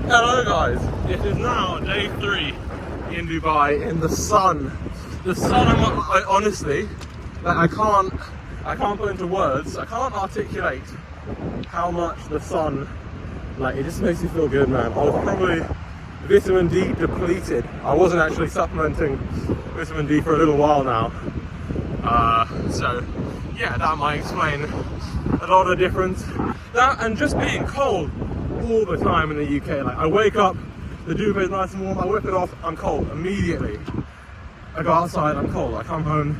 Hello guys, it is now day 3 in Dubai in the sun. The sun, honestly, like I can't put into words, I can't articulate how much the sun, like it just makes you feel good, man. I was probably vitamin D depleted. I wasn't actually supplementing vitamin D for a little while now. So yeah, that might explain a lot of the difference. That and just being cold all the time in the UK. Like I wake up, the duvet is nice and warm, I whip it off, I'm cold immediately. I go outside, I'm cold. I come home,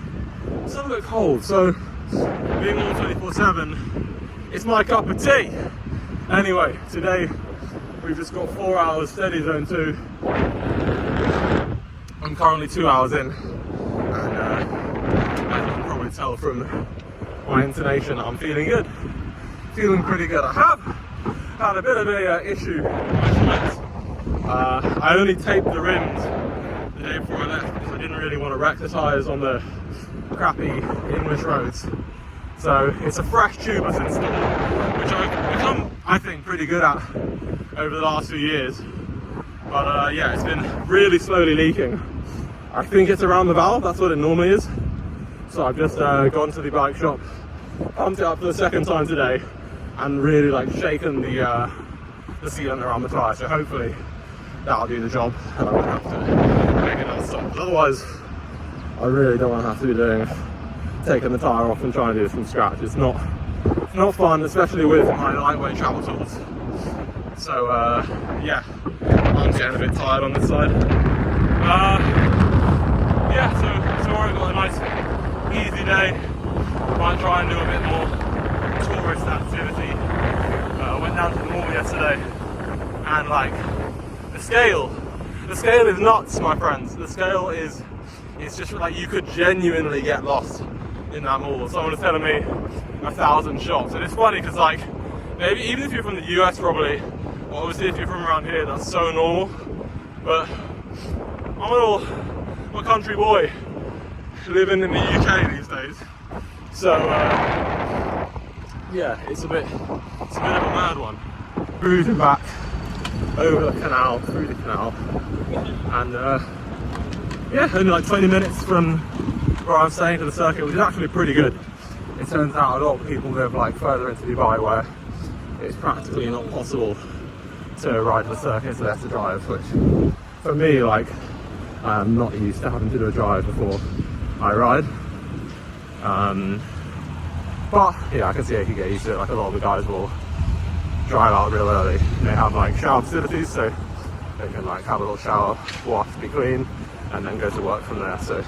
it's a little bit cold. So being on 24/7, it's my cup of tea. Anyway, today we've just got 4 hours steady zone 2. I'm currently 2 hours in, and as you can probably tell from my intonation, I'm feeling good. Feeling pretty good. I have had a bit of a issue with my flights. I only taped the rims the day before I left because I didn't really want to wreck the tyres on the crappy English roads. So it's a fresh tubeless install, which I've become, I think, pretty good at over the last few years. But yeah, it's been really slowly leaking. I think it's around the valve, that's what it normally is. So I've just gone to the bike shop, pumped it up for the second time today, and really like shaken the sealant around the tyre. So hopefully that'll do the job, and I won't have to make another stop. But otherwise, I really don't want to have to be taking the tyre off and trying to do this from scratch. It's not fun, especially with my lightweight travel tools. So yeah, I'm getting a bit tired on this side. Yeah, so tomorrow I've got a nice easy day. Might try and do a bit more tourist activity. Went down to the mall yesterday, and like the scale is nuts, my friends. The scale is, it's just like you could genuinely get lost in that mall. Someone was telling me 1,000 shops, and it's funny because like maybe even if you're from the US, probably, or obviously if you're from around here, that's so normal. But I'm a country boy living in the UK these days, so yeah, it's a bit of a mad one. Cruising back over the canal, through the canal, and yeah, only like 20 minutes from where I'm staying to the circuit, which is actually pretty good. It turns out a lot of people live like further into Dubai where it's practically not possible to ride the circuit, so they have to drive, which for me, like, I'm not used to having to do a drive before I ride. But yeah, I can see I can get used to it. Like a lot of the guys will drive out real early. They have like shower facilities, so they can like have a little shower, wash, be clean, and then go to work from there. So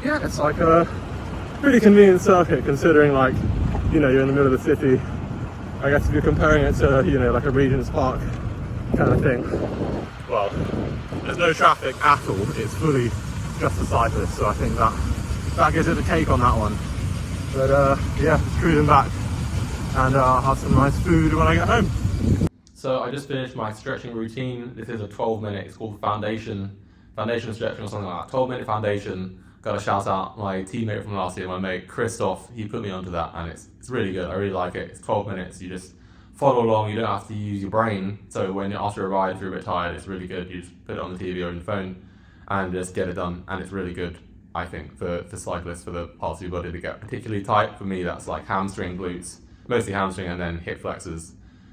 yeah, it's like a pretty convenient circuit considering, like, you know, you're in the middle of the city. I guess if you're comparing it to, you know, like a Regent's Park kind of thing, well, there's no traffic at all. It's fully just for cyclists, so I think that gives it a cake on that one. But yeah, just cruising back, and I'll have some nice food when I get home. So I just finished my stretching routine. This is a 12-minute, it's called foundation stretching or something like that. 12-minute foundation. Got to shout out my teammate from last year, my mate Christoph. He put me onto that, and it's really good. I really like it. It's 12 minutes. You just follow along. You don't have to use your brain. So when you're after a ride, if you're a bit tired, it's really good. You just put it on the TV or on your phone and just get it done. And it's really good, I think, for cyclists, for the parts of your body to get particularly tight. For me, that's like hamstring, glutes, mostly hamstring, and then hip flexors.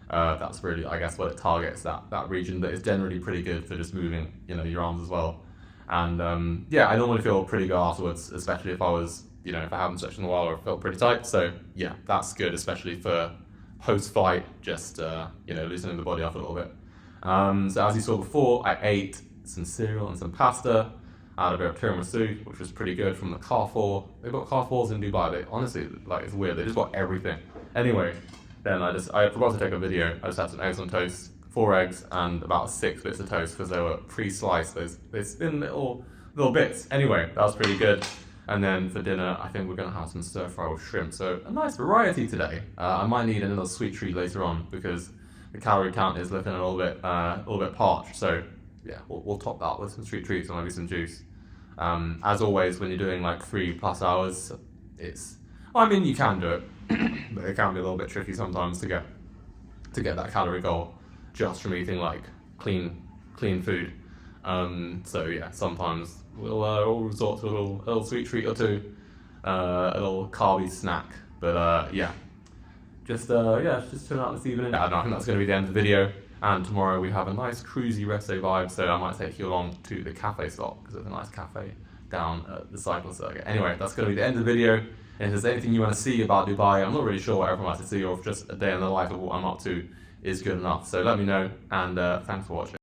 That's really, I guess, what it targets, that region that is generally pretty good for just moving, you know, your arms as well. And yeah, I normally feel pretty good afterwards, especially if I was, you know, if I haven't stretched in a while or felt pretty tight. So yeah, that's good, especially for post-flight, just, you know, loosening the body up a little bit. So as you saw before, I ate some cereal and some pasta. I had a bit of tiramisu, which was pretty good, from the Carrefour. They've got Carrefours in Dubai. They honestly, like, it's weird. They just got everything. Anyway, then I forgot to take a video. I just had some eggs on toast, 4 eggs, and about 6 bits of toast because they were pre-sliced. Those thin little bits. Anyway, that was pretty good. And then for dinner, I think we're gonna have some stir fry with shrimp. So a nice variety today. I might need another sweet treat later on because the calorie count is looking a little bit parched. So yeah, we'll top that with some sweet treats and maybe some juice. As always, when you're doing like 3+ hours, I mean, you can do it, but it can be a little bit tricky sometimes to get that calorie goal just from eating like clean food. So yeah, sometimes we'll resort to a little sweet treat or two, a little carby snack. But yeah, just chill out this evening. I think that's going to be the end of the video. And tomorrow we have a nice cruisy resto vibe, so I might take you along to the cafe spot because there's a nice cafe down at the cycle circuit. Anyway, that's going to be the end of the video. And if there's anything you want to see about Dubai, I'm not really sure what everyone wants to see, or if just a day in the life of what I'm up to is good enough. So let me know, and thanks for watching.